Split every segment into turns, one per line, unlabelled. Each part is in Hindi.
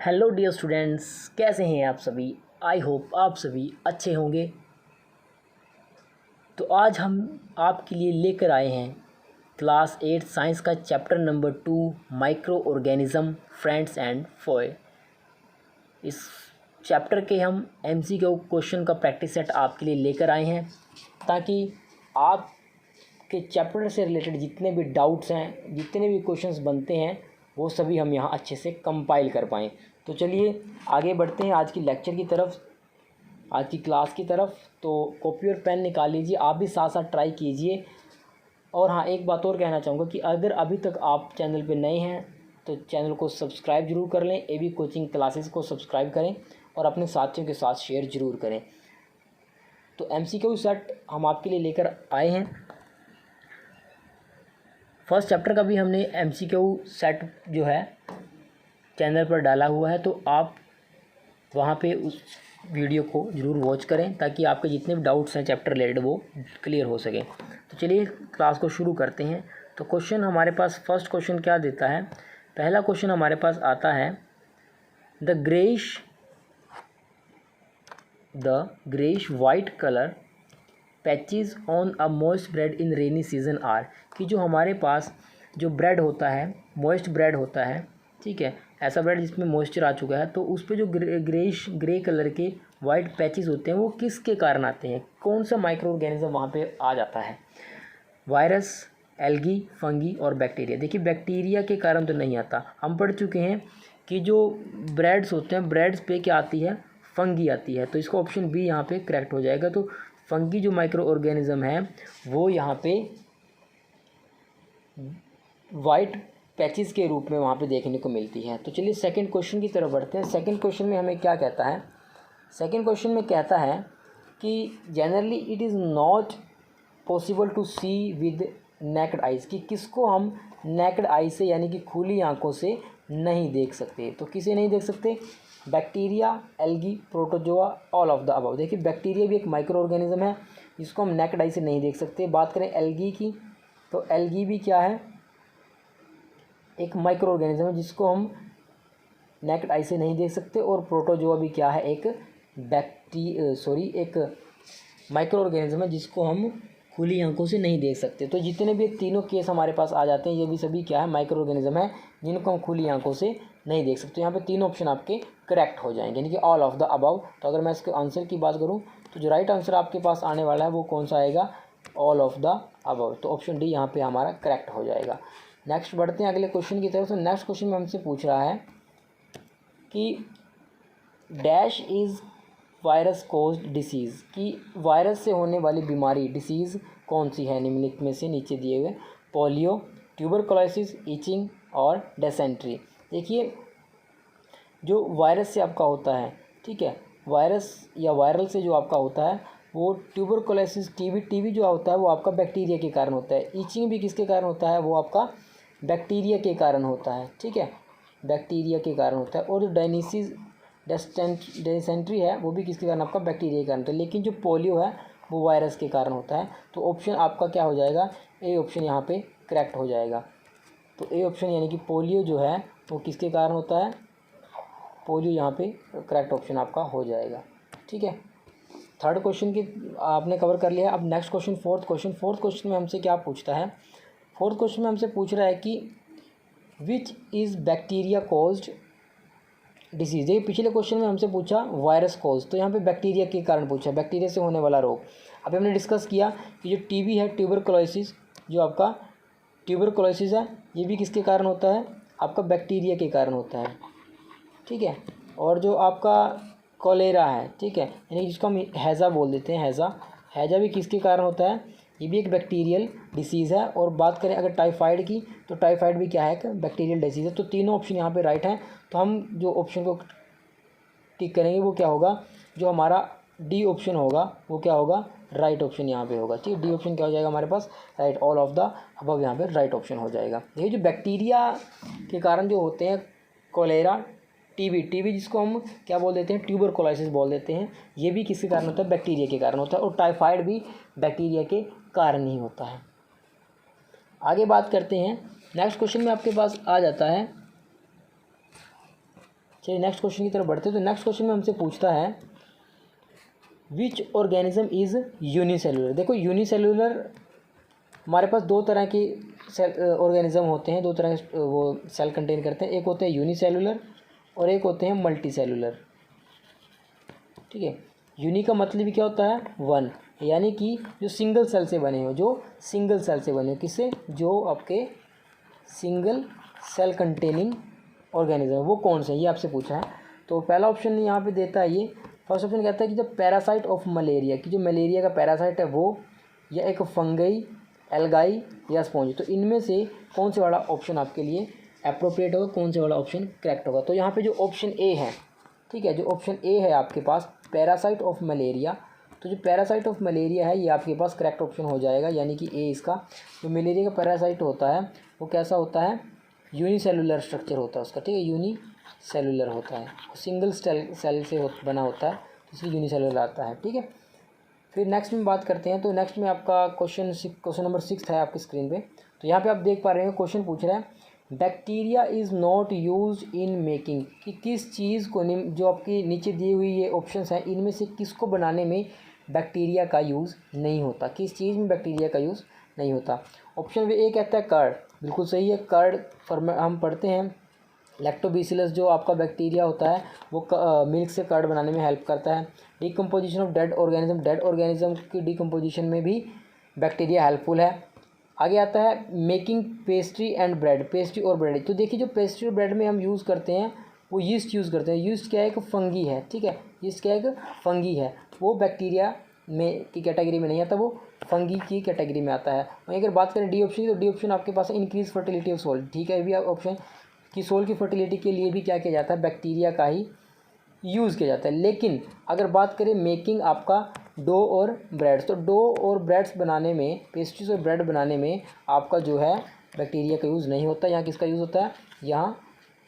हेलो डियर स्टूडेंट्स, कैसे हैं आप सभी। आई होप आप सभी अच्छे होंगे। तो आज हम आपके लिए लेकर आए हैं क्लास 8 साइंस का chapter number 2 micro organism friends and Foy. इस चैप्टर के हम एमसीक्यू क्वेश्चन का प्रैक्टिस सेट आपके लिए लेकर आए हैं ताकि आपके चैप्टर से रिलेटेड जितने भी डाउट्स हैं, जितने भी क्वेश्चंस बनते हैं, वो सभी हम यहाँ अच्छे से कंपाइल कर पाएँ। तो चलिए आगे बढ़ते हैं आज की लेक्चर की तरफ, आज की क्लास की तरफ। तो कॉपी और पेन निकाल लीजिए, आप भी साथ साथ ट्राई कीजिए। और हाँ, एक बात और कहना चाहूँगा कि अगर अभी तक आप चैनल पे नए हैं तो चैनल को सब्सक्राइब जरूर कर लें, एबी कोचिंग क्लासेस को सब्सक्राइब करें और अपने साथियों के साथ शेयर ज़रूर करें। तो एमसीक्यू सेट हम आपके लिए लेकर आए हैं। फर्स्ट चैप्टर का भी हमने एमसीक्यू सेट जो है चैनल पर डाला हुआ है, तो आप वहाँ पे उस वीडियो को ज़रूर वॉच करें ताकि आपके जितने भी डाउट्स हैं चैप्टर रिलेटेड वो क्लियर हो सके। तो चलिए क्लास को शुरू करते हैं। तो क्वेश्चन हमारे पास, फर्स्ट क्वेश्चन क्या देता है। पहला क्वेश्चन हमारे पास आता है the greyish white colour patches on a moist bread in rainy season are. कि जो हमारे पास जो ब्रेड होता है, मॉइस्ट ब्रेड होता है, ठीक है, ऐसा ब्रेड जिसमें मॉइस्चर आ चुका है, तो उस पे जो ग्रे कलर के वाइट पैचेस होते हैं वो किसके कारण आते हैं, कौन सा माइक्रो ऑर्गेनिज्म वहाँ पे आ जाता है। वायरस, एल्गी, फंगी और बैक्टीरिया। देखिए बैक्टीरिया के कारण तो नहीं आता, हम पढ़ चुके हैं कि जो ब्रेड्स होते हैं, ब्रेड्स पे क्या आती है, फंगी आती है। तो इसका ऑप्शन बी यहाँ पे करेक्ट हो जाएगा। तो फंगी जो माइक्रो ऑर्गेनिज्म है वो यहाँ पे वाइट पैचेस के रूप में वहाँ पे देखने को मिलती है। तो चलिए सेकंड क्वेश्चन की तरफ बढ़ते हैं। सेकंड क्वेश्चन में हमें क्या कहता है। सेकंड क्वेश्चन में कहता है कि generally it is not possible to see with naked eyes. कि किसको हम नेक्ड आई से यानी कि खुली आंखों से नहीं देख सकते। तो किसे नहीं देख सकते, bacteria, algae, protozoa, all of the above. देखिए बैक्टीरिया भी एक माइक्रो ऑर्गेनिज्म है जिसको हम नेक्ड आई से नहीं देख सकते। बात करें एल्गी की, तो एल्गी भी क्या है, एक माइक्रो ऑर्गेनिज्म है जिसको हम नेक्ड आई से नहीं देख सकते। और प्रोटोजोआ भी क्या है, एक एक माइक्रो ऑर्गेनिज्म है जिसको हम खुली आंखों से नहीं देख सकते। तो जितने भी तीनों केस हमारे पास आ जाते हैं ये भी सभी क्या है, माइक्रो ऑर्गेनिज्म है जिनको हम खुली आंखों से नहीं देख सकते। यहाँ पे तीनों ऑप्शन आपके करेक्ट हो जाएंगे, यानी कि ऑल ऑफ द अबव। तो अगर मैं इसके आंसर की बात करूँ तो जो राइट आंसर आपके पास आने वाला है वो कौन सा आएगा, ऑल ऑफ द अबव। तो ऑप्शन डी यहाँ पे हमारा करेक्ट हो जाएगा। नेक्स्ट बढ़ते हैं अगले क्वेश्चन की तरफ। तो नेक्स्ट क्वेश्चन में हमसे पूछ रहा है कि dash is virus caused disease. कि वायरस से होने वाली बीमारी, डिसीज़ कौन सी है निम्नलिखित में से, नीचे दिए हुए, पोलियो, ट्यूबरकुलोसिस, ईचिंग और डिसेंट्री। देखिए जो वायरस से आपका होता है, ठीक है, वायरस या वायरल से जो आपका होता है वो ट्यूबरकुलोसिस, टीबी जो होता है वो आपका बैक्टीरिया के कारण होता है। ईचिंग भी किसके कारण होता है, वो आपका बैक्टीरिया के कारण होता है, ठीक है, बैक्टीरिया के कारण होता है। और जो डिसेंट्री है वो भी किसके कारण, आपका बैक्टीरिया के कारण होता है। लेकिन जो पोलियो है वो वायरस के कारण होता है। तो ऑप्शन आपका क्या हो जाएगा, ए ऑप्शन यहाँ पे करेक्ट हो जाएगा। तो ए ऑप्शन यानी कि पोलियो जो है वो किसके कारण होता है, पोलियो यहाँ पे करेक्ट ऑप्शन आपका हो जाएगा, ठीक है। थर्ड क्वेश्चन की आपने कवर कर लिया। अब नेक्स्ट क्वेश्चन, फोर्थ क्वेश्चन में हमसे क्या पूछता है। फोर्थ क्वेश्चन में हमसे पूछ रहा है कि which is bacteria caused disease. ये पिछले क्वेश्चन में हमसे पूछा वायरस कोज, तो यहाँ पे बैक्टीरिया के कारण पूछा, बैक्टीरिया से होने वाला रोग। अभी हमने डिस्कस किया कि जो टीबी है, ट्यूबरकुलोसिस, जो आपका ट्यूबरकुलोसिस है ये भी किसके कारण होता है, आपका बैक्टीरिया के कारण होता है, ठीक है। और जो आपका कोलेरा है, ठीक है, यानी जिसको हम हैज़ा बोल देते हैं, हैज़ा भी किसके कारण होता है, ये भी एक बैक्टीरियल डिसीज़ है। और बात करें अगर टाइफाइड की, तो टाइफाइड भी क्या है, एक बैक्टीरियल डिसीज़ है। तो तीनों ऑप्शन यहाँ पे राइट हैं। तो हम जो ऑप्शन को टिक करेंगे वो क्या होगा, जो हमारा डी ऑप्शन होगा वो क्या होगा, राइट ऑप्शन यहाँ पे होगा, ठीक है। डी ऑप्शन क्या हो जाएगा हमारे पास, right, all of the above यहाँ पे राइट ऑप्शन हो जाएगा। ये जो बैक्टीरिया के कारण जो होते हैं, कोलेरा, टीबी जिसको हम क्या बोल देते हैं, ट्यूबरकुलोसिस बोल देते हैं, ये भी किसके कारण होता है, बैक्टीरिया के कारण होता है। और टाइफाइड भी बैक्टीरिया के कारण ही होता है। आगे बात करते हैं, नेक्स्ट क्वेश्चन में आपके पास आ जाता है चलिए नेक्स्ट क्वेश्चन की तरफ बढ़ते हैं। तो नेक्स्ट क्वेश्चन में हमसे पूछता है विच ऑर्गेनिज्म इज़ यूनिसेलुलर। देखो यूनिसेलुलर हमारे पास दो तरह की सेल ऑर्गेनिज्म होते हैं, दो तरह के वो सेल कंटेन करते हैं। एक होते हैं यूनिसेलुलर और एक होते हैं मल्टी सेलुलर। ठीक है, यूनि का मतलब क्या होता है, वन, यानी कि जो सिंगल सेल से बने हो, जो सिंगल सेल से बने हो, किससे, जो आपके सिंगल सेल कंटेनिंग ऑर्गेनिज्म, वो कौन से, ये आपसे पूछा है। तो पहला ऑप्शन यहाँ पे देता है ये, फर्स्ट ऑप्शन कहता है कि जब पैरासाइट ऑफ मलेरिया, कि जो मलेरिया का पैरासाइट है वो, या एक फंगई, एल्गाई या स्पॉन्ज। तो इनमें से कौन से वाला ऑप्शन आपके लिए अप्रोप्रिएट होगा, कौन से वाला ऑप्शन करेक्ट होगा। तो यहाँ पे जो ऑप्शन ए है, ठीक है, जो ऑप्शन ए है आपके पास पैरासाइट ऑफ मलेरिया, तो जो पैरासाइट ऑफ मलेरिया है ये आपके पास करेक्ट ऑप्शन हो जाएगा, यानी कि ए इसका। जो मलेरिया का पैरासाइट होता है वो कैसा होता है, यूनिसेलुलर स्ट्रक्चर होता है उसका, ठीक है, यूनिसेलुलर होता है, सिंगल सेल से बना होता है, इसलिए यूनिसेलुलर आता है। ठीक है, फिर नेक्स्ट में बात करते हैं। तो नेक्स्ट में आपका क्वेश्चन नंबर 6 है आपकी स्क्रीन पे। तो यहाँ पे आप देख पा रहे हो क्वेश्चन पूछ रहा है bacteria is not use in making, कि किस चीज़ को, जो आपकी नीचे दी हुई ये ऑप्शंस हैं इनमें से किसको बनाने में बैक्टीरिया का यूज़ नहीं होता, किस चीज़ में बैक्टीरिया का यूज़ नहीं होता। ऑप्शन ए कहता है कर्ड, बिल्कुल सही है। कर्ड हम पढ़ते हैं लैक्टोबैसिलस जो आपका बैक्टीरिया होता है वो मिल्क से कर्ड बनाने में हेल्प करता है। डिकम्पोजिशन ऑफ डेड ऑर्गेनिज्म की डिकम्पोजिशन में भी बैक्टीरिया हेल्पफुल है। आगे आता है making pastry and bread, pastry और ब्रेड। तो देखिए जो पेस्ट्री और ब्रेड में हम यूज़ करते हैं वो यीस्ट यूज़ करते हैं। यीस्ट क्या है, एक फंगी है, ठीक है, यीस्ट क्या है, एक फंगी है, वो बैक्टीरिया में की कैटेगरी में नहीं आता, वो फंगी की कैटेगरी में आता है। वहीं अगर बात करें डी ऑप्शन की, तो डी ऑप्शन आपके पास है इंक्रीज फर्टिलिटी ऑफ सोल, ठीक है, ये भी ऑप्शन कि सोल की फर्टिलिटी के लिए भी क्या किया जाता है, बैक्टीरिया का ही यूज़ किया जाता है। लेकिन अगर बात करें मेकिंग आपका डो और ब्रेड्स, तो डो और ब्रेड्स बनाने में, पेस्ट्रीज और ब्रेड बनाने में आपका जो है बैक्टीरिया का यूज़ नहीं होता। यहाँ किसका यूज़ होता है, यहाँ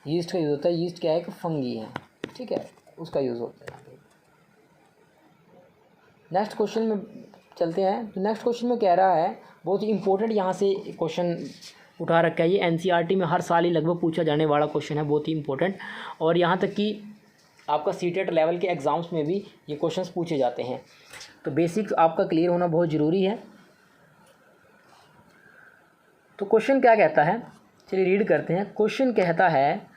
यीस्ट का यूज़ होता है। यीस्ट क्या है, एक फंगी है, ठीक है, उसका यूज़ होता है। नेक्स्ट क्वेश्चन में चलते हैं। तो नेक्स्ट क्वेश्चन में कह रहा है, बहुत ही इंपॉर्टेंट यहाँ से क्वेश्चन उठा रखा है, ये एनसीईआरटी में हर साल ही लगभग पूछा जाने वाला क्वेश्चन है, बहुत ही इंपॉर्टेंट। और यहाँ तक कि आपका सीटेट लेवल के एग्ज़ाम्स में भी ये क्वेश्चंस पूछे जाते हैं। तो बेसिक्स आपका क्लियर होना बहुत ज़रूरी है। तो क्वेश्चन क्या कहता है, चलिए रीड करते हैं। क्वेश्चन कहता है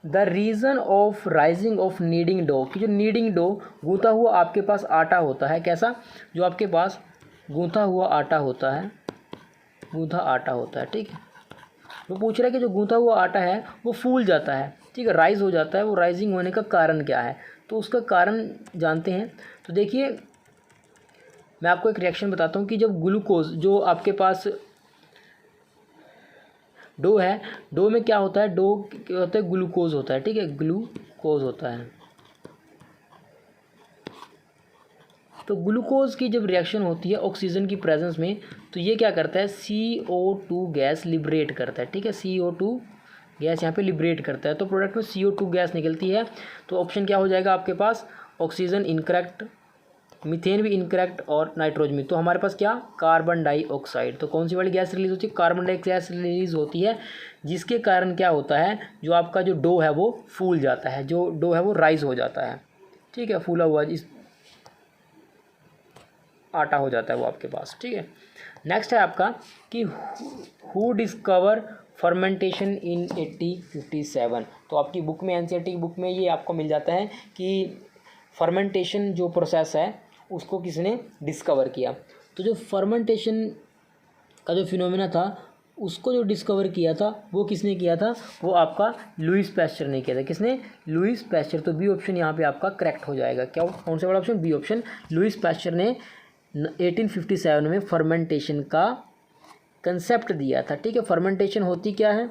the reason of rising of kneading dough, कि जो नीडिंग डो गूंथा हुआ आपके पास आटा होता है, कैसा, जो आपके पास गूंथा हुआ आटा होता है, गूंथा आटा होता है, ठीक है। वो पूछ रहा है कि जो गूंथा हुआ आटा है वो फूल जाता है, ठीक है, राइज हो जाता है, वो राइजिंग होने का कारण क्या है। तो उसका कारण जानते हैं। तो देखिए मैं आपको एक रिएक्शन बताता हूँ कि जब ग्लूकोज, जो आपके पास डो है, डो में क्या होता है, डो क्या होता है, ग्लूकोज होता है, ठीक है, ग्लूकोज होता है। तो ग्लूकोज की जब रिएक्शन होती है ऑक्सीजन की प्रेजेंस में, तो ये क्या करता है, CO2 गैस लिबरेट करता है, ठीक है, CO2 गैस यहाँ पे लिबरेट करता है। तो प्रोडक्ट में CO2 गैस निकलती है। तो ऑप्शन क्या हो जाएगा आपके पास, ऑक्सीजन इनकरेक्ट, मीथेन भी इनकरेक्ट, और नाइट्रोजन। तो हमारे पास क्या, कार्बन डाइऑक्साइड। तो कौन सी वाली गैस रिलीज होती है, कार्बन डाइऑक्साइड गैस रिलीज होती है, जिसके कारण क्या होता है, जो आपका जो डो है वो फूल जाता है, जो डो है वो राइज हो जाता है, ठीक है, फूला हुआ इस आटा हो जाता है वो आपके पास, ठीक है। नेक्स्ट है आपका कि हु डिस्कवर फर्मेंटेशन इन 1857। तो आपकी बुक में, एनसीईआरटी की बुक में ये आपको मिल जाता है कि फर्मेंटेशन जो प्रोसेस है उसको किसने डिस्कवर किया। तो जो फर्मेंटेशन का जो फिनोमेना था उसको जो डिस्कवर किया था वो किसने किया था, वो आपका लुईस पैस्चर ने किया था। किसने, लुईस पैस्चर। तो बी ऑप्शन यहाँ पे आपका करेक्ट हो जाएगा। क्या, कौन सा वाला option, B option. Louis Pasteur ने 1857 में फर्मेंटेशन का कंसेप्ट दिया था, ठीक है। फर्मेंटेशन होती क्या है,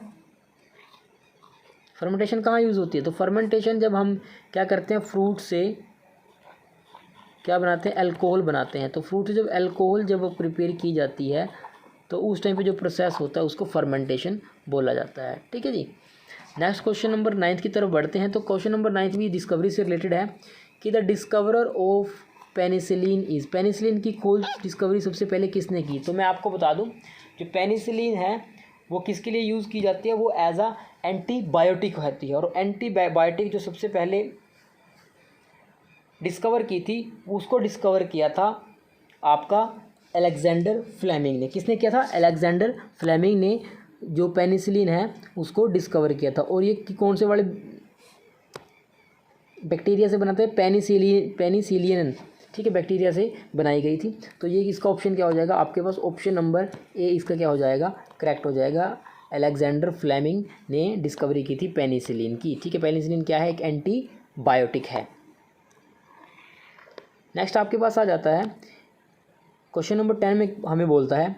फर्मेंटेशन कहाँ यूज़ होती है, तो फर्मेंटेशन जब हम क्या करते हैं, फ्रूट से क्या बनाते हैं, अल्कोहल बनाते हैं। तो फ्रूट से जब अल्कोहल जब प्रिपेयर की जाती है तो उस टाइम पे जो प्रोसेस होता है उसको फर्मेंटेशन बोला जाता है, ठीक है जी। नेक्स्ट क्वेश्चन नंबर 9 की तरफ बढ़ते हैं। तो क्वेश्चन नंबर 9 भी डिस्कवरी से रिलेटेड है कि the discoverer of penicillin is, penicillin की खोज डिस्कवरी सबसे पहले किसने की। तो मैं आपको बता दूं जो पेनिसिलिन है वो किसके लिए यूज़ की जाती है, वो एज अ एंटीबायोटिक होती है। और एंटीबायोटिक जो सबसे पहले डिस्कवर की थी, उसको डिस्कवर किया था आपका अलेक्जेंडर फ्लेमिंग ने। किसने किया था? अलेक्जेंडर फ्लेमिंग ने जो पेनिसिलिन है उसको डिस्कवर किया था। और ये कौन से वाले बैक्टीरिया से बनाते हैं? पेनिसिलियन, ठीक है, बैक्टीरिया से बनाई गई थी। तो ये इसका ऑप्शन क्या हो जाएगा आपके पास? ऑप्शन नंबर ए इसका क्या हो जाएगा? करेक्ट हो जाएगा। अलेक्जेंडर फ्लेमिंग ने डिस्कवरी की थी पेनिसिलिन की, ठीक है। पेनिसिलिन क्या है? एक एंटीबायोटिक है। नेक्स्ट आपके पास आ जाता है क्वेश्चन नंबर 10 में हमें बोलता है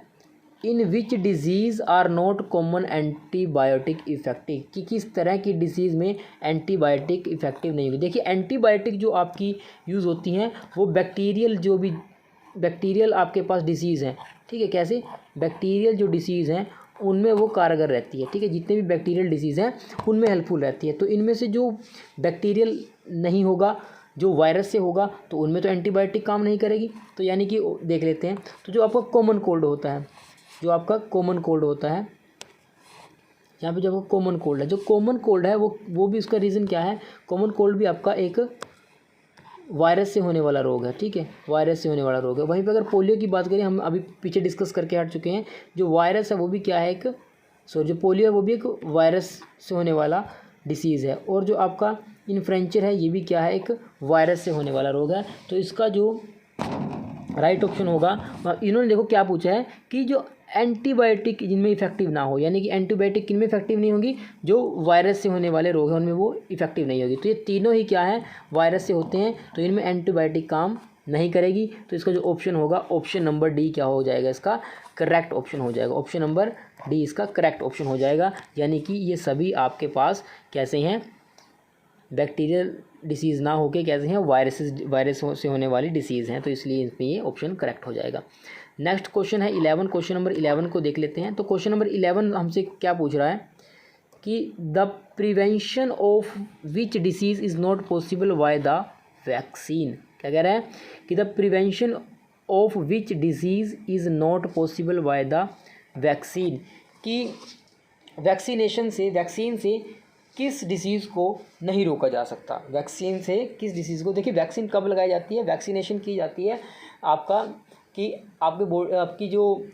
in which diseases are not common antibiotic effective, कि किस तरह की डिसीज़ में एंटीबायोटिक इफेक्टिव नहीं होगी। देखिए एंटीबायोटिक जो आपकी यूज़ होती हैं वो बैक्टीरियल, जो भी बैक्टीरियल आपके पास डिसीज़ हैं, ठीक है। कैसे? बैक्टीरियल जो डिसीज़ हैं उनमें वो कारगर रहती है, ठीक है। जितने भी बैक्टीरियल डिसीज़ हैं उनमें हेल्पफुल रहती है। तो इनमें से जो बैक्टीरियल नहीं होगा, जो वायरस से होगा, तो उनमें तो एंटीबायोटिक काम नहीं करेगी। तो यानी कि देख लेते हैं, तो जो आपका कॉमन कोल्ड होता है, जो आपका कॉमन कोल्ड होता है, यहाँ पे जो आपका कॉमन कोल्ड है, जो कॉमन कोल्ड है वो भी उसका रीज़न क्या है? कॉमन कोल्ड भी आपका एक वायरस से होने वाला रोग है, ठीक है, वायरस से होने वाला रोग है। वहीं पे अगर पोलियो की बात करें, हम अभी पीछे डिस्कस करके हट चुके हैं, जो वायरस है वो भी क्या है? जो पोलियो है वो भी एक वायरस से होने वाला डिसीज़ है। और जो आपका इन्फ्लुएंजा है ये भी क्या है? एक वायरस से होने वाला रोग है। तो इसका जो राइट ऑप्शन होगा, इन्होंने देखो क्या पूछा है कि जो एंटीबायोटिक जिनमें इफेक्टिव ना हो, यानी कि एंटीबायोटिक किन में इफेक्टिव नहीं होगी? जो वायरस से होने वाले रोग हैं उनमें वो इफेक्टिव नहीं होगी। तो ये तीनों ही क्या है? वायरस से होते हैं, तो इनमें एंटीबायोटिक काम नहीं करेगी। तो इसका जो ऑप्शन होगा, ऑप्शन नंबर डी क्या हो जाएगा? इसका करेक्ट ऑप्शन हो जाएगा। ऑप्शन नंबर डी इसका करेक्ट ऑप्शन हो जाएगा। यानी कि ये सभी आपके पास कैसे हैं? बैक्टीरियल डिसीज़ ना होके कैसे हैं? वायरस से होने वाली डिसीज़ हैं। तो इसलिए इसमें ये ऑप्शन करेक्ट हो जाएगा। नेक्स्ट क्वेश्चन है 11। क्वेश्चन नंबर 11 को देख लेते हैं। तो क्वेश्चन नंबर 11 हमसे क्या पूछ रहा है कि the prevention of which disease is not possible by the vaccine. क्या कह रहा है कि the prevention of which disease is not possible by the vaccine, कि वैक्सीन से किस डिसीज़ को नहीं रोका जा सकता? वैक्सीन से किस डिसीज़ को? देखिए वैक्सीन कब लगाई जाती है? वैक्सीनेशन की जाती है आपका कि आपकी जो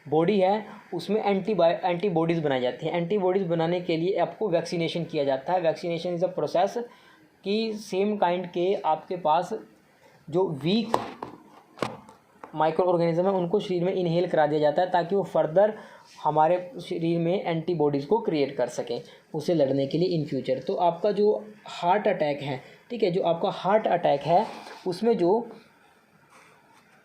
बॉडी है उसमें एंटीबॉडीज़ बनाई जाती हैं। एंटीबॉडीज़ बनाने के लिए आपको वैक्सीनेशन किया जाता है। वैक्सीनेशन इज़ अ प्रोसेस कि सेम काइंड के आपके पास जो वीक माइक्रो ऑर्गेनिज्म है उनको शरीर में इनहेल करा दिया जाता है ताकि वो फर्दर हमारे शरीर में एंटीबॉडीज़ को क्रिएट कर सकें उससे लड़ने के लिए इन फ्यूचर। तो आपका जो हार्ट अटैक है, ठीक है, जो आपका हार्ट अटैक है उसमें जो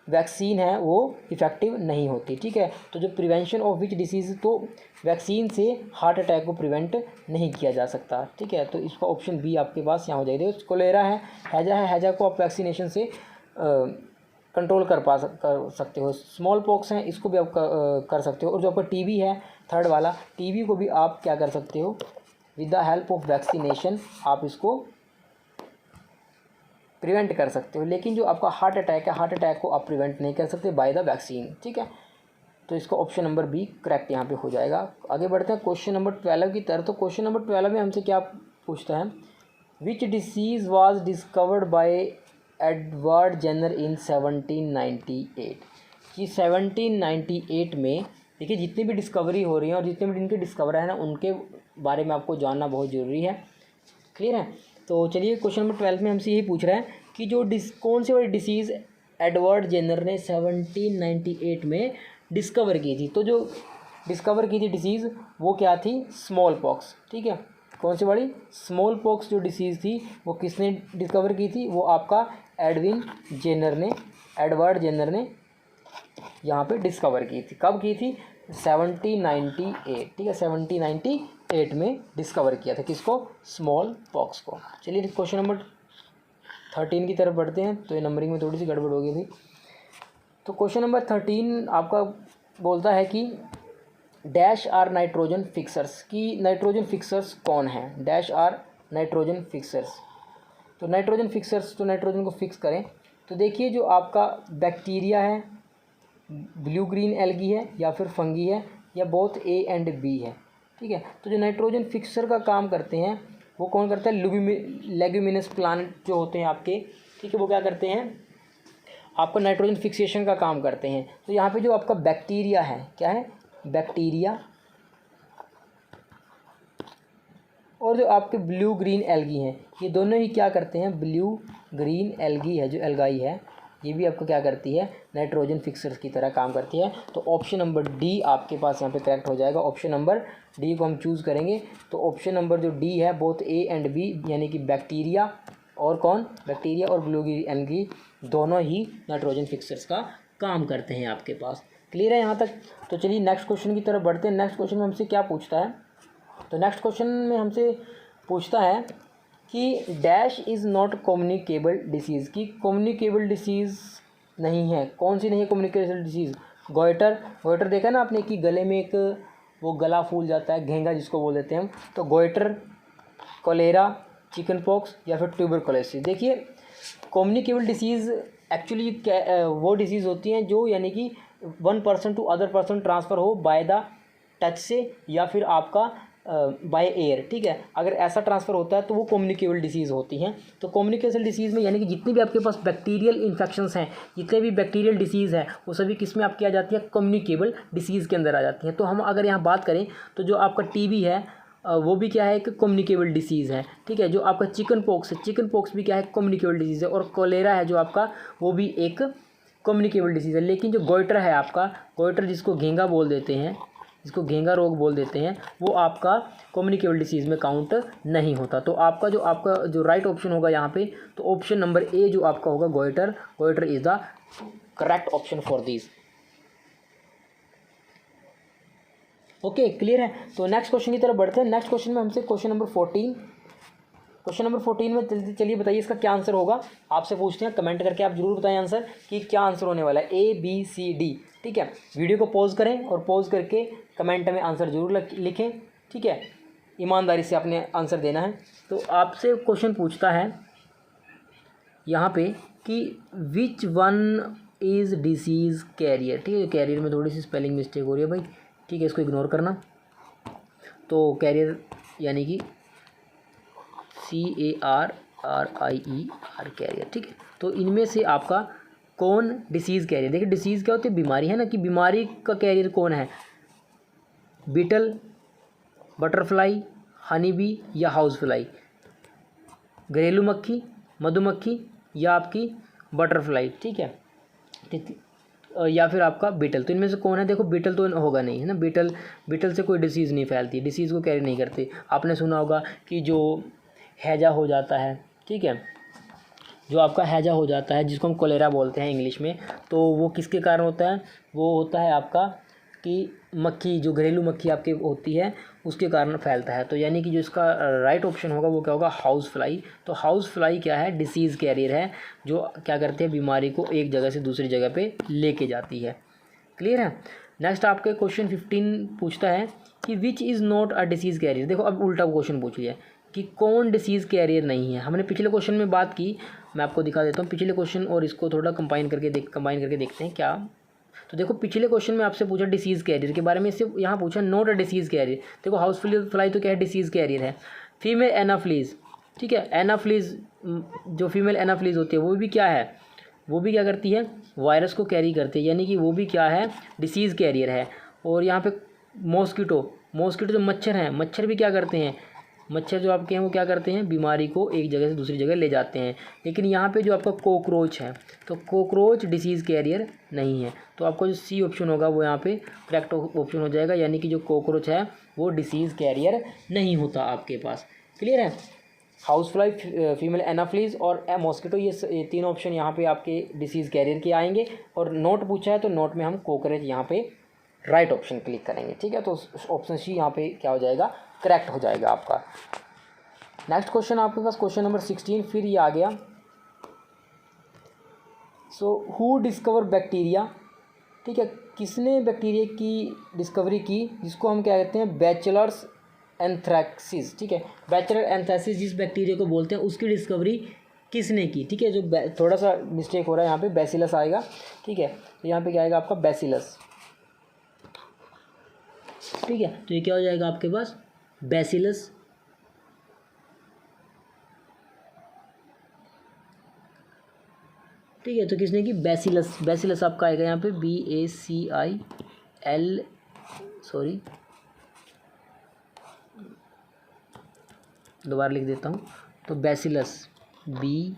वैक्सीन है वो इफ़ेक्टिव नहीं होती, ठीक है। तो जो प्रिवेंशन ऑफ विच डिसीज़, तो वैक्सीन से हार्ट अटैक को प्रिवेंट नहीं किया जा सकता, ठीक है। तो इसका ऑप्शन बी आपके पास यहाँ हो जाएगा। कोलेरा है, हैजा को आप वैक्सीनेशन से कंट्रोल कर सकते हो। स्मॉल पॉक्स हैं, इसको भी आप कर सकते हो। और जो आपका टीबी है, थर्ड वाला, टीबी को भी आप क्या कर सकते हो? With the help of vaccination आप इसको प्रिवेंट कर सकते हो। लेकिन जो आपका हार्ट अटैक है, हार्ट अटैक को आप प्रिवेंट नहीं कर सकते बाय द वैक्सीन, ठीक है। तो इसका ऑप्शन नंबर बी करेक्ट यहाँ पे हो जाएगा। आगे बढ़ते हैं क्वेश्चन नंबर 12 की तरफ। तो क्वेश्चन नंबर 12 में हमसे क्या पूछता है? Which disease was discovered by Edward Jenner in 1798, कि 1798 में देखिए जितनी भी डिस्कवरी हो रही हैं और जितने भी इनके डिस्कवर है ना उनके बारे में आपको जानना बहुत ज़रूरी है। क्लियर है? तो चलिए क्वेश्चन नंबर 12 में हमसे यही पूछ रहा है कि जो कौन सी वाली डिसीज़ एडवर्ड जेनर ने 1798 में डिस्कवर की थी। तो जो डिस्कवर की थी डिसीज़ वो क्या थी? स्मॉल पॉक्स, ठीक है। कौन सी वाली? स्मॉल पॉक्स जो डिसीज़ थी वो किसने डिस्कवर की थी? वो आपका एडवर्ड जेनर ने यहाँ पे डिस्कवर की थी। कब की थी? 1798, ठीक है, 1798 में डिस्कवर किया था। किसको? स्मॉल पॉक्स को। चलिए क्वेश्चन नंबर 13 की तरफ बढ़ते हैं। तो ये नंबरिंग में थोड़ी सी गड़बड़ हो गई थी। तो क्वेश्चन नंबर 13 आपका बोलता है कि डैश आर नाइट्रोजन फिक्सर्स, की नाइट्रोजन फिक्सर्स कौन है? Dash are nitrogen fixers. तो नाइट्रोजन फिक्सर्स, तो नाइट्रोजन को फिक्स करें। तो देखिए जो आपका बैक्टीरिया है, ब्लू ग्रीन एल्गी है, या फिर फंगी है, या बोथ ए एंड बी है। ठीक है। तो जो नाइट्रोजन फिक्सर का काम करते हैं वो कौन करता है, लेग्यूमिनस प्लांट जो होते हैं आपके, ठीक है, वो क्या करते हैं, आपका नाइट्रोजन फिक्सेशन का काम करते हैं। तो यहाँ पे जो आपका बैक्टीरिया है, क्या है, बैक्टीरिया, और जो आपके ब्लू ग्रीन एल्गी हैं, ये दोनों ही क्या करते हैं, ब्लू ग्रीन एल्गी है जो एल्गाई है, ये भी आपको क्या करती है, नाइट्रोजन फिक्सर्स की तरह काम करती है। तो ऑप्शन नंबर डी आपके पास यहाँ पे करेक्ट हो जाएगा। ऑप्शन नंबर डी को हम चूज़ करेंगे। तो ऑप्शन नंबर जो डी है, बोथ ए एंड बी, यानी कि बैक्टीरिया और कौन, बैक्टीरिया और ब्लू ग्रीन एल्गी दोनों ही नाइट्रोजन फिक्सर्स का काम करते हैं आपके पास। क्लियर है यहाँ तक। तो चलिए नेक्स्ट क्वेश्चन की तरफ बढ़ते हैं। नेक्स्ट क्वेश्चन में हमसे क्या पूछता है, तो नेक्स्ट क्वेश्चन में हमसे पूछता है कि dash is not communicable disease, की कम्युनिकेबल डिसीज़ नहीं है। कौन सी नहीं है कम्युनिकेबल डिसीज़, गोइटर, गोइटर देखा ना आपने कि गले में एक वो गला फूल जाता है, घेंगा जिसको बोल देते हैं हम, तो गोइटर, कोलेरा, चिकन पॉक्स या फिर ट्यूबरकुलोसिस। देखिए कम्युनिकेबल डिसीज़ एक्चुअली वो डिसीज़ होती हैं जो यानी कि one person to other person transfer हो बाय द टच से या फिर आपका बाय एयर, ठीक है। अगर ऐसा ट्रांसफ़र होता है तो वो कम्युनिकेबल डिसीज़ होती हैं। तो कम्युनिकेबल डिसीज़ में यानी कि जितनी भी आपके पास बैक्टीरियल इन्फेक्शंस हैं, जितने भी बैक्टीरियल डिसीज़ हैं, वो सभी किस में आपकी आ जाती है, कम्युनिकेबल डिसीज़ के अंदर आ जाती हैं। तो हम अगर यहाँ बात करें तो जो आपका टीबी है वो भी क्या है, एक कम्युनिकेबल डिसीज़ है, ठीक है। जो आपका चिकन पॉक्स है, चिकन पॉक्स भी क्या है, कम्युनिकेबल डिसीज़ है। और कोलेरा है जो आपका, वो भी एक कम्युनिकेबल डिसीज़ है। लेकिन जो गोइटर है आपका, गोइटर जिसको घेंगा बोल देते हैं, जिसको घेंगा रोग बोल देते हैं, वो आपका कम्युनिकेबल डिसीज़ में काउंट नहीं होता। तो आपका जो राइट ऑप्शन होगा यहाँ पे, तो ऑप्शन नंबर ए जो आपका होगा goitre, goitre is the correct option for this. Okay clear है। तो नेक्स्ट क्वेश्चन की तरफ बढ़ते हैं। नेक्स्ट क्वेश्चन में हमसे क्वेश्चन नंबर 14, क्वेश्चन नंबर 14 में चलिए बताइए इसका क्या आंसर होगा। आपसे पूछते हैं, कमेंट करके आप जरूर बताएं आंसर कि क्या आंसर होने वाला है, ए बी सी डी, ठीक है। वीडियो को पॉज करें और पॉज करके कमेंट में आंसर जरूर लिखें, ठीक है। ईमानदारी से आपने आंसर देना है। तो आपसे क्वेश्चन पूछता है यहाँ पे कि which one is disease carrier, ठीक है। कैरियर में थोड़ी सी स्पेलिंग मिस्टेक हो रही है भाई, ठीक है, इसको इग्नोर करना। तो कैरियर यानी कि CARRIER कैरियर, ठीक है। तो इनमें से आपका कौन डिसीज़ कैरियर, देखिए डिसीज़ क्या होती है, बीमारी है ना, कि बीमारी का कैरियर कौन है, बीटल, बटरफ्लाई, हनी बी या हाउस फ्लाई, घरेलू मक्खी, मधुमक्खी या आपकी बटरफ्लाई, ठीक है, या फिर आपका बीटल। तो इनमें से कौन है, देखो बीटल तो होगा नहीं, है ना, बीटल से कोई डिसीज़ नहीं फैलती, डिसीज़ को कैरी नहीं करते। आपने सुना होगा कि जो हैजा हो जाता है, ठीक है, जो आपका हैजा हो जाता है जिसको हम कोलेरा बोलते हैं इंग्लिश में, तो वो किसके कारण होता है, वो होता है आपका कि मक्खी, जो घरेलू मक्खी आपके होती है उसके कारण फैलता है। तो यानी कि जो इसका राइट ऑप्शन होगा वो क्या होगा, हाउस फ्लाई। तो हाउस फ्लाई क्या है, डिसीज़ कैरियर है, जो क्या करते हैं, बीमारी को एक जगह से दूसरी जगह पे लेके जाती है। क्लियर है। नेक्स्ट आपके क्वेश्चन 15 पूछता है कि which is not a disease carrier. देखो अब उल्टा क्वेश्चन पूछ लिया कि कौन डिसीज़ कैरियर नहीं है। हमने पिछले क्वेश्चन में बात की, मैं आपको दिखा देता हूँ पिछले क्वेश्चन और इसको थोड़ा कंबाइन करके देखते हैं क्या। तो देखो पिछले क्वेश्चन में आपसे पूछा डिसीज़ कैरियर के बारे में, इससे यहाँ पूछा नॉट अ डिसीज़ कैरियर। देखो हाउस फ्लाई तो क्या है, डिसीज़ कैरियर है। फीमेल एनाफ्लीज, ठीक है, एनाफ्लीज जो फीमेल एनाफ्लीज होती है वो भी क्या है, वो भी क्या करती है, वायरस को कैरी करती है, यानी कि वो भी क्या है, डिसीज़ कैरियर है। और यहाँ पे मॉस्किटो जो मच्छर हैं, मच्छर भी क्या करते हैं, मच्छर जो आपके हैं वो क्या करते हैं, बीमारी को एक जगह से दूसरी जगह ले जाते हैं। लेकिन यहाँ पे जो आपका कॉकरोच है, तो कॉकरोच डिसीज़ कैरियर नहीं है। तो आपका जो सी ऑप्शन होगा वो यहाँ पे करेक्ट ऑप्शन हो जाएगा, यानी कि जो कॉकरोच है वो डिसीज़ कैरियर नहीं होता आपके पास। क्लियर है। हाउस फ्लाई, फीमेल एनाफ्लीज और मॉस्किटो, ये तीन ऑप्शन यहाँ पे आपके डिसीज़ कैरियर के आएंगे। और नोट पूछा है तो नोट में हम कॉकरोच यहाँ पे राइट ऑप्शन क्लिक करेंगे, ठीक है। तो ऑप्शन सी यहाँ पे क्या हो जाएगा, करेक्ट हो जाएगा आपका। नेक्स्ट क्वेश्चन आपके पास क्वेश्चन नंबर 16 फिर ये आ गया। सो हु डिस्कवर बैक्टीरिया, ठीक है, किसने बैक्टीरिया की डिस्कवरी की, जिसको हम क्या कहते हैं, बैचलर्स एंथ्रेक्सिस, ठीक है। बैचलर एंथ्रेक्सिस जिस बैक्टीरिया को बोलते हैं उसकी डिस्कवरी किसने की, ठीक है। जो थोड़ा सा मिस्टेक हो रहा है यहाँ पे, बैसिलस आएगा, ठीक है। तो यहाँ पे क्या आएगा आपका बैसिलस। ठीक है। तो ये क्या हो जाएगा आपके पास, बैसिलस। ठीक है, तो किसने की, बैसिलस। बैसिलस आपका आएगा यहाँ पे BACIL, सॉरी दोबारा लिख देता हूँ, तो बैसिलस BACILLUS।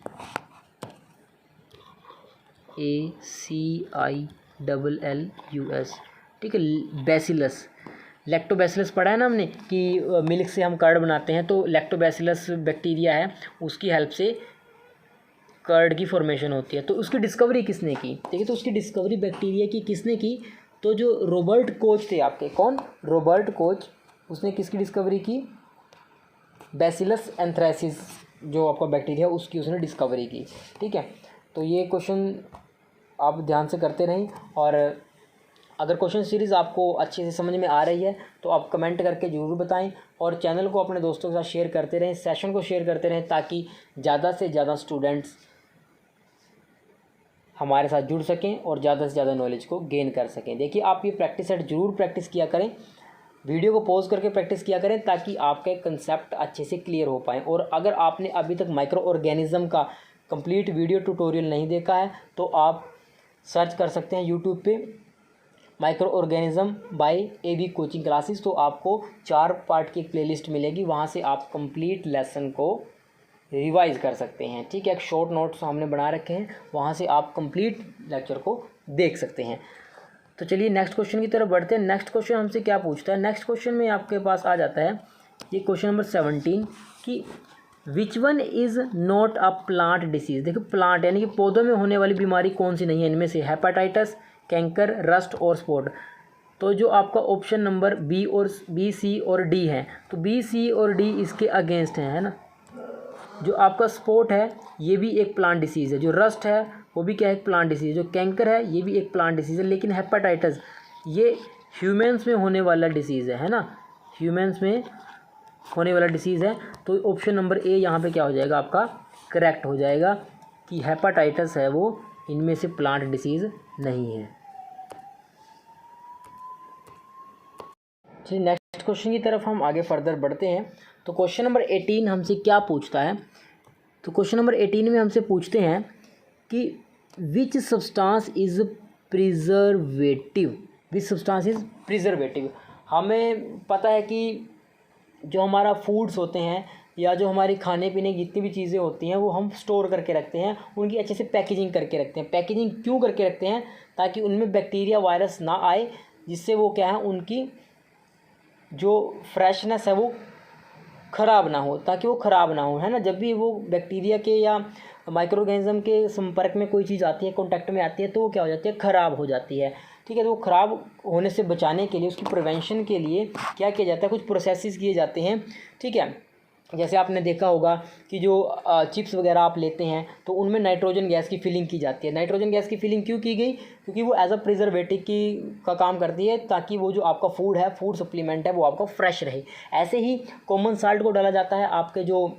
ठीक है, बैसिलस। लैक्टोबैसिलस पढ़ा है ना हमने कि मिल्क से हम कर्ड बनाते हैं, तो लैक्टोबैसिलस बैक्टीरिया है, उसकी हेल्प से कर्ड की फॉर्मेशन होती है। तो उसकी डिस्कवरी किसने की, देखिए, तो उसकी डिस्कवरी बैक्टीरिया की किसने की, तो जो रॉबर्ट कोच थे आपके, कौन, रॉबर्ट कोच, उसने किसकी डिस्कवरी की, बैसिलस एंथ्रेसिस जो आपका बैक्टीरिया है उसकी उसने डिस्कवरी की। ठीक है, तो ये क्वेश्चन आप ध्यान से करते रहें, और अगर क्वेश्चन सीरीज़ आपको अच्छे से समझ में आ रही है तो आप कमेंट करके ज़रूर बताएं, और चैनल को अपने दोस्तों के साथ शेयर करते रहें, सेशन को शेयर करते रहें, ताकि ज़्यादा से ज़्यादा स्टूडेंट्स हमारे साथ जुड़ सकें और ज़्यादा से ज़्यादा नॉलेज को गेन कर सकें। देखिए, आप ये प्रैक्टिस सेट ज़रूर प्रैक्टिस किया करें, वीडियो को पॉज करके प्रैक्टिस किया करें, ताकि आपका कंसेप्ट अच्छे से क्लियर हो पाए। और अगर आपने अभी तक माइक्रो ऑर्गेनिज्म का कंप्लीट वीडियो ट्यूटोरियल नहीं देखा है तो आप सर्च कर सकते हैं यूट्यूब पे micro organism by AB coaching classes, तो आपको 4 पार्ट की एक प्लेलिस्ट मिलेगी, वहाँ से आप कंप्लीट लेसन को रिवाइज कर सकते हैं। ठीक है, एक शॉर्ट नोट्स हमने बना रखे हैं, वहाँ से आप कंप्लीट लेक्चर को देख सकते हैं। तो चलिए नेक्स्ट क्वेश्चन की तरफ बढ़ते हैं। नेक्स्ट क्वेश्चन हमसे क्या पूछता है, नेक्स्ट क्वेश्चन में आपके पास आ जाता है ये क्वेश्चन नंबर 17 कि which one is not a plant disease. देखो, प्लांट यानी कि पौधों में होने वाली बीमारी कौन सी नहीं है, इनमें से हेपेटाइटिस, कैंकर, रस्ट और स्पॉट। तो जो आपका ऑप्शन नंबर B, C और D है, तो B, C और D इसके अगेंस्ट हैं, है ना। जो आपका स्पॉट है ये भी एक प्लांट डिसीज़ है, जो रस्ट है वो भी क्या है, एक प्लांट डिसीज़, जो कैंकर है ये भी एक प्लांट डिसीज़ है, लेकिन हेपेटाइटिस ये ह्यूमन्स में होने वाला डिसीज़ है ना, ह्यूमन्स में होने वाला डिसीज़ है। तो ऑप्शन नंबर A यहाँ पे क्या हो जाएगा आपका, करेक्ट हो जाएगा कि हेपेटाइटिस है वो इनमें से प्लांट डिसीज़ नहीं है। चलिए नेक्स्ट क्वेश्चन की तरफ हम आगे फर्दर बढ़ते हैं। तो क्वेश्चन नंबर 18 हमसे क्या पूछता है, तो क्वेश्चन नंबर 18 में हमसे पूछते हैं कि which substance is preservative, which substance is preservative. हमें पता है कि जो हमारा फूड्स होते हैं या जो हमारी खाने पीने की जितनी भी चीज़ें होती हैं वो हम स्टोर करके रखते हैं, उनकी अच्छे से पैकेजिंग करके रखते हैं। पैकेजिंग क्यों करके रखते हैं, ताकि उनमें बैक्टीरिया वायरस ना आए, जिससे वो क्या है, उनकी जो फ्रेशनेस है वो ख़राब ना हो, ताकि वो ख़राब ना हो, है ना। जब भी वो बैक्टीरिया के या माइक्रो ऑर्गेनिज्म के संपर्क में कोई चीज़ आती है, कॉन्टैक्ट में आती है, तो वो क्या हो जाती है, ख़राब हो जाती है। ठीक है, तो वो ख़राब होने से बचाने के लिए, उसकी प्रिवेंशन के लिए क्या किया जाता है, कुछ प्रोसेसेस किए जाते हैं। ठीक है, जैसे आपने देखा होगा कि जो चिप्स वगैरह आप लेते हैं तो उनमें नाइट्रोजन गैस की फिलिंग की जाती है। नाइट्रोजन गैस की फिलिंग क्यों की गई, क्योंकि वो एज अ प्रिजर्वेटिव का काम करती है, ताकि वो जो आपका फूड है, फूड सप्लीमेंट है, वो आपका फ्रेश रहे। ऐसे ही कॉमन साल्ट को डाला जाता है, आपके जो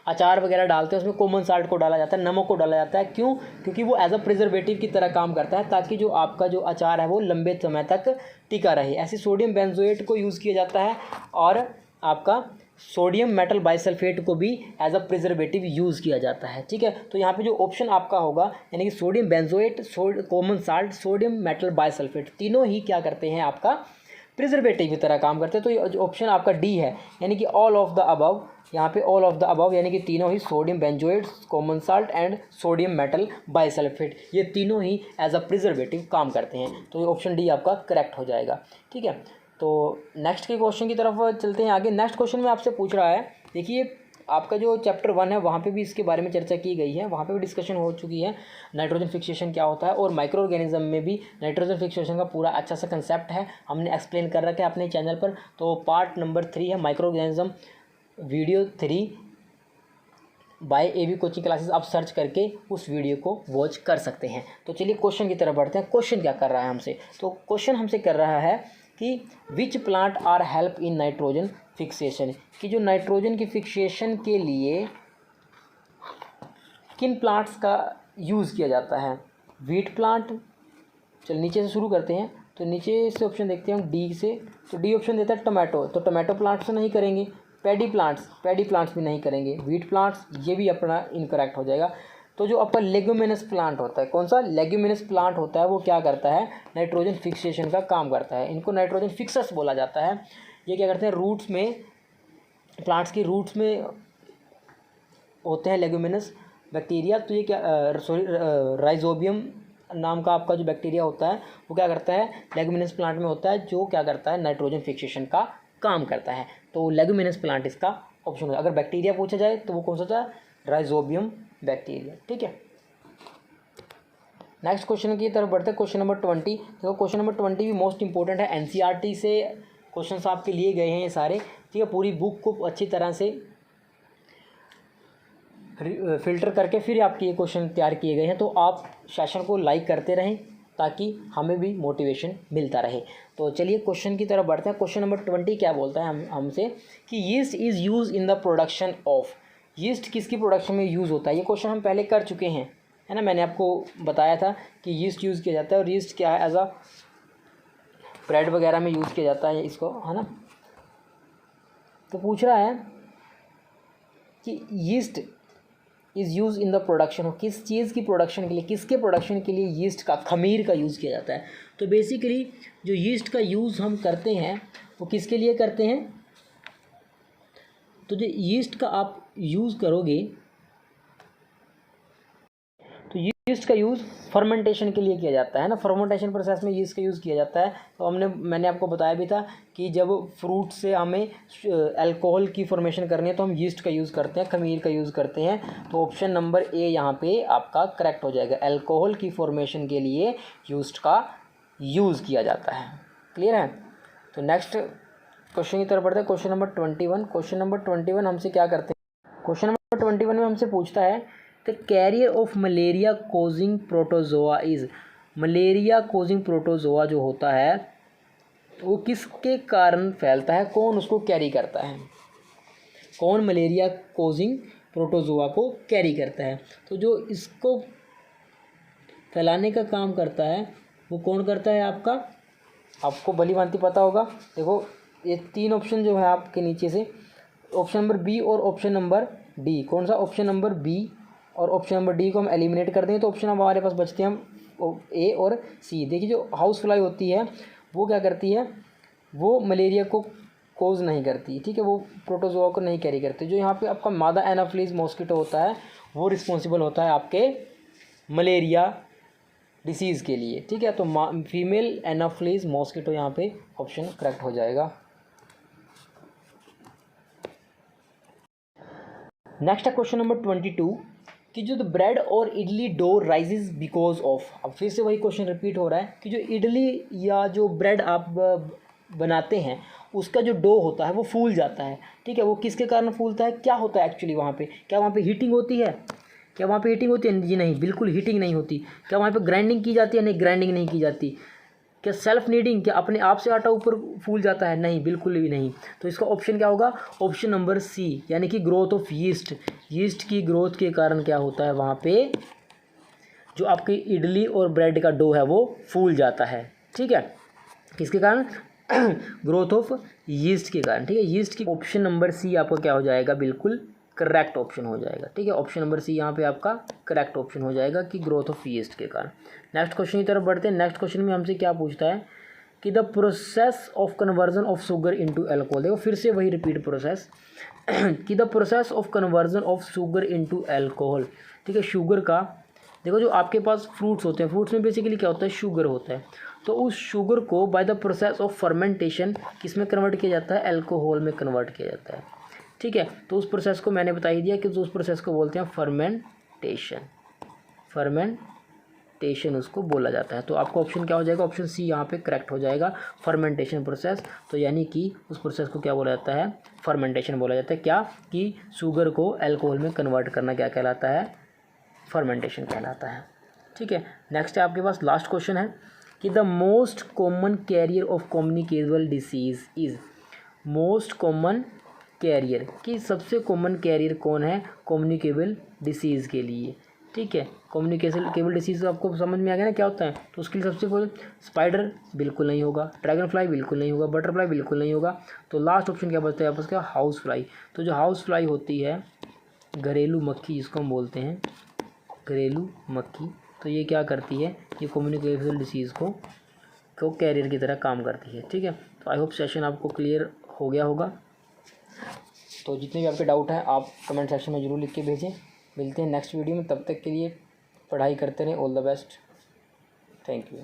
अचार वगैरह डालते हैं उसमें कॉमन साल्ट को डाला जाता है, नमक को डाला जाता है। क्यों, क्योंकि वो एज अ प्रिजर्वेटिव की तरह काम करता है, ताकि जो आपका जो अचार है वो लंबे समय तक टिका रहे। ऐसे सोडियम बेंजोएट को यूज़ किया जाता है, और आपका सोडियम मेटल बाइसल्फेट को भी एज अ प्रिजर्वेटिव यूज़ किया जाता है। ठीक है, तो यहाँ पे जो ऑप्शन आपका होगा, यानी कि sodium benzoate, common salt, sodium metal bisulphate, तीनों ही क्या करते हैं, आपका प्रिजर्वेटिव की तरह काम करते हैं। तो ये ऑप्शन आपका D है, यानी कि ऑल ऑफ द अबव। यहाँ पे ऑल ऑफ द अबव यानी कि तीनों ही sodium benzoate, common salt and sodium metal bisulphate, ये तीनों ही एज अ प्रिजर्वेटिव काम करते हैं। तो ये ऑप्शन D आपका करेक्ट हो जाएगा। ठीक है, तो नेक्स्ट के क्वेश्चन की तरफ चलते हैं आगे। नेक्स्ट क्वेश्चन में आपसे पूछ रहा है, देखिए आपका जो चैप्टर 1 है वहाँ पे भी इसके बारे में चर्चा की गई है, वहाँ पे भी डिस्कशन हो चुकी है, नाइट्रोजन फिक्सेशन क्या होता है, और माइक्रो ऑर्गेनिज्म में भी नाइट्रोजन फिक्सेशन का पूरा अच्छा सा कंसेप्ट है, हमने एक्सप्लेन कर रखा है अपने चैनल पर। तो पार्ट नंबर 3 है microorganism, video 3 by AB coaching classes, आप सर्च करके उस वीडियो को वॉच कर सकते हैं। तो चलिए क्वेश्चन की तरफ बढ़ते हैं। क्वेश्चन क्या कर रहा है हमसे, तो क्वेश्चन हमसे कर रहा है कि which plant are help in nitrogen fixation, कि जो नाइट्रोजन की फिक्सेशन के लिए किन प्लांट्स का यूज़ किया जाता है। वीट प्लांट, चल नीचे से शुरू करते हैं, तो नीचे से ऑप्शन देखते हैं हम डी से, तो डी ऑप्शन देता है टोमेटो, तो टोमेटो प्लांट्स तो नहीं करेंगे, पैडी प्लांट्स भी नहीं करेंगे, व्हीट प्लांट्स ये भी अपना इनकरेक्ट हो जाएगा। तो जो आपका लेग्यूमिनस प्लांट होता है, कौन सा लेग्यूमिनस प्लांट होता है, वो क्या करता है, नाइट्रोजन फिक्सेशन का काम करता है, इनको नाइट्रोजन फिक्सर्स बोला जाता है। ये क्या करते हैं, रूट्स में, प्लांट्स की रूट्स में होते हैं लेग्यूमिनस बैक्टीरिया। तो ये क्या राइजोबियम नाम का आपका जो बैक्टीरिया होता है वो क्या करता है, लेग्यूमिनस प्लांट में होता है, जो क्या करता है, नाइट्रोजन फिक्सेशन का काम करता है। तो लेग्यूमिनस प्लांट इसका ऑप्शन है। अगर बैक्टीरिया पूछा जाए तो वो कौन सा था, राइजोबियम बैक्टीरिया। ठीक है, नेक्स्ट क्वेश्चन की तरफ बढ़ते हैं, क्वेश्चन नंबर 20। देखो क्वेश्चन नंबर 20 भी मोस्ट इंपॉर्टेंट है, एनसीईआरटी से क्वेश्चन आपके लिए गए हैं ये सारे। ठीक है, पूरी बुक को अच्छी तरह से फिल्टर करके फिर आपके ये क्वेश्चन तैयार किए गए हैं। तो आप सेशन को लाइक करते रहें ताकि हमें भी मोटिवेशन मिलता रहे। तो चलिए क्वेश्चन की तरफ बढ़ते हैं। क्वेश्चन नंबर 20 क्या बोलता है हमसे कि yeast is use in the production of, yeast किसकी प्रोडक्शन में यूज़ होता है। ये क्वेश्चन हम पहले कर चुके हैं, है ना, मैंने आपको बताया था कि यीस्ट यूज़ किया जाता है, और यीस्ट क्या है, एज अ ब्रेड वगैरह में यूज़ किया जाता है इसको, है ना। तो पूछ रहा है कि yeast is use in the production, किस चीज़ की प्रोडक्शन के लिए, किसके प्रोडक्शन के लिए यीस्ट का, खमीर का यूज़ किया जाता है। तो बेसिकली जो यीस्ट का यूज़ हम करते हैं वो किसके लिए करते हैं, तो जो यीस्ट का आप यूज़ करोगे, तो यीस्ट का यूज़ फर्मेंटेशन के लिए किया जाता है ना, फर्मेंटेशन प्रोसेस में यीस्ट का यूज़ किया जाता है। तो मैंने आपको बताया भी था कि जब फ्रूट से हमें अल्कोहल की फॉर्मेशन करनी है तो हम यीस्ट का यूज़ करते हैं, खमीर का यूज़ करते हैं। तो ऑप्शन नंबर ए यहाँ पे आपका करेक्ट हो जाएगा, अल्कोहल की फॉर्मेशन के लिए यीस्ट का यूज़ किया जाता है। क्लियर है। तो नेक्स्ट क्वेश्चन की तरफ बढ़ते हैं, क्वेश्चन नंबर 21। क्वेश्चन नंबर 21 हमसे क्या करते हैं, क्वेश्चन नंबर 21 में हमसे पूछता है the carrier of malaria causing protozoa is, malaria causing protozoa जो होता है वो किसके कारण फैलता है, कौन उसको कैरी करता है, कौन मलेरिया कोजिंग प्रोटोजोआ को कैरी करता है। तो जो इसको फैलाने का काम करता है वो कौन करता है, आपको भली भांति पता होगा। देखो ये तीन ऑप्शन जो है आपके नीचे से, ऑप्शन नंबर बी और ऑप्शन नंबर डी, कौन सा, ऑप्शन नंबर बी और ऑप्शन नंबर डी को हम एलिमिनेट कर दें तो ऑप्शन हमारे पास बचते हैं हम ए और सी। देखिए जो हाउस फ्लाई होती है वो क्या करती है, वो मलेरिया को कोज नहीं करती, ठीक है, वो प्रोटोजोआ को नहीं कैरी करती। जो यहाँ पे आपका मादा एनाफिलीज मॉस्किटो होता है वो रिस्पॉन्सिबल होता है आपके मलेरिया डिसीज़ के लिए, ठीक है। तो फीमेल एनाफिलीज मॉस्किटो यहाँ पे ऑप्शन करेक्ट हो जाएगा। नेक्स्ट है क्वेश्चन नंबर 22 कि जो ब्रेड और idli dough rises because of, अब फिर से वही क्वेश्चन रिपीट हो रहा है कि जो इडली या जो ब्रेड आप बनाते हैं उसका जो डो होता है वो फूल जाता है, ठीक है, वो किसके कारण फूलता है, क्या होता है एक्चुअली वहाँ पे, क्या वहाँ पे हीटिंग होती है, क्या वहाँ पे हीटिंग होती है, जी नहीं, बिल्कुल हीटिंग नहीं होती। क्या वहाँ पे ग्राइंडिंग की जाती है, नहीं, ग्राइंडिंग नहीं की जाती। क्या सेल्फ नीडिंग, क्या अपने आप से आटा ऊपर फूल जाता है, नहीं, बिल्कुल भी नहीं। तो इसका ऑप्शन क्या होगा, ऑप्शन नंबर सी, यानी कि ग्रोथ ऑफ यीस्ट, यीस्ट की ग्रोथ के कारण क्या होता है वहाँ पे जो आपकी इडली और ब्रेड का डो है वो फूल जाता है, ठीक है, किसके कारण, ग्रोथ ऑफ यीस्ट के कारण, ठीक है। यीस्ट की ऑप्शन नंबर सी आपका क्या हो जाएगा, बिल्कुल करेक्ट ऑप्शन हो जाएगा, ठीक है, ऑप्शन नंबर सी यहाँ पे आपका करेक्ट ऑप्शन हो जाएगा कि ग्रोथ ऑफ यीस्ट के कारण। नेक्स्ट क्वेश्चन की तरफ बढ़ते हैं। नेक्स्ट क्वेश्चन में हमसे क्या पूछता है कि the process of conversion of sugar into alcohol, देखो फिर से वही रिपीट प्रोसेस कि the process of conversion of sugar into alcohol, ठीक है, शुगर का, देखो जो आपके पास फ्रूट्स होते हैं, फ्रूट्स में बेसिकली क्या होता है, शुगर होता है, तो उस शुगर को by the process of fermentation किस में कन्वर्ट किया जाता है, अल्कोहल में कन्वर्ट किया जाता है, ठीक है। तो उस प्रोसेस को मैंने बता ही दिया कि उस प्रोसेस को बोलते हैं फर्मेंटेशन, फर्मेंटेशन उसको बोला जाता है। तो आपका ऑप्शन क्या हो जाएगा, ऑप्शन सी यहाँ पे करेक्ट हो जाएगा, फर्मेंटेशन प्रोसेस। तो यानी कि उस प्रोसेस को क्या बोला जाता है, फर्मेंटेशन बोला जाता है। क्या कि शुगर को अल्कोहल में कन्वर्ट करना क्या कहलाता है, फर्मेंटेशन कहलाता है, ठीक है। नेक्स्ट है आपके पास लास्ट क्वेश्चन है कि the most common carrier of communicable disease is, most common carrier, कि सबसे कॉमन कैरियर कौन है कम्युनिकेबल डिसीज़ के लिए, ठीक है। कम्युनिकेशन केबल डिसीज़ तो आपको समझ में आ गया ना क्या होता है। तो उसके लिए सबसे पहले स्पाइडर बिल्कुल नहीं होगा, ड्रैगन फ्लाई बिल्कुल नहीं होगा, बटरफ्लाई बिल्कुल नहीं होगा। तो लास्ट ऑप्शन क्या बचता है आपस का, हाउस फ्लाई। तो जो हाउस फ्लाई होती है, घरेलू मक्खी जिसको हम बोलते हैं, घरेलू मक्खी, तो ये क्या करती है, ये कम्युनिकेशन डिसीज़ को कैरियर की तरह काम करती है। ठीक है। तो आई होप सेशन आपको क्लियर हो गया होगा। तो जितने भी आपके डाउट हैं आप कमेंट सेक्शन में ज़रूर लिख के भेजें। मिलते हैं नेक्स्ट वीडियो में, तब तक के लिए पढ़ाई करते रहें। All the best, thank you.